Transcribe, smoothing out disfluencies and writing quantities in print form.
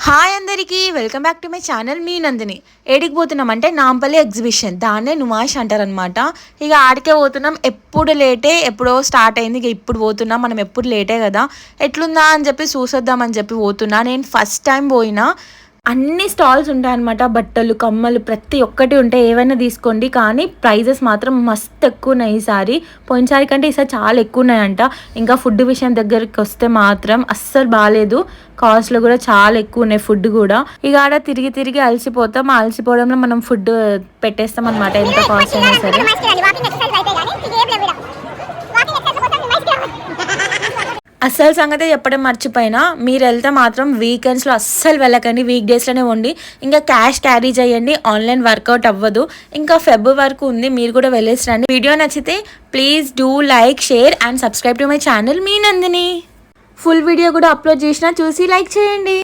Hi అందరికీ welcome back to my channel మీ నందిని. ఏడికి పోతున్నామంటే నాంపల్లి ఎగ్జిబిషన్, దాన్నే నుమాష్ అంటారనమాట. ఇక ఆడికే పోతున్నాం. ఎప్పుడు లేటే, ఎప్పుడో స్టార్ట్ అయింది. ఇక ఇప్పుడు పోతున్నాం. మనం ఎప్పుడు లేటే కదా, ఎట్లుందా అని చెప్పి చూసొద్దామని చెప్పి పోతున్నా. నేను ఫస్ట్ టైం పోయినా. అన్ని స్టాల్స్ ఉంటాయన్నమాట. బట్టలు, కమ్మలు ప్రతి ఒక్కటి ఉంటాయి. ఏవైనా తీసుకోండి, కానీ ప్రైజెస్ మాత్రం మస్తు ఎక్కువ ఉన్నాయి ఈసారి. పోయినసారి కంటే ఈసారి చాలా ఎక్కువ ఉన్నాయంట. ఇంకా ఫుడ్ విషయం దగ్గరికి వస్తే మాత్రం అస్సలు బాగాలేదు. కాస్ట్లు కూడా చాలా ఎక్కువ ఉన్నాయి. ఫుడ్ కూడా ఇక ఆడ తిరిగి తిరిగి అలసిపోతాం. ఆ అలసిపోవడంలో మనం ఫుడ్ పెట్టేస్తాం అనమాట, ఎంత కాస్ట్ అయినా సరే. అస్సలు సంగతి చెప్పడం మర్చిపోయినా, మీరు వెళ్తే మాత్రం వీకెండ్స్లో అస్సలు వెళ్ళకండి, వీక్ డేస్లోనే ఉండి. ఇంకా క్యాష్ క్యారీ చేయండి, ఆన్లైన్ వర్కౌట్ అవ్వదు. ఇంకా ఫెబ్రవరి వరకు ఉంది, మీరు కూడా వెళ్ళేసి రండి. వీడియో నచ్చితే please do like, share and subscribe to my channel మీ నందిని. ఫుల్ వీడియో కూడా అప్లోడ్ చేసినా, చూసి లైక్ చేయండి.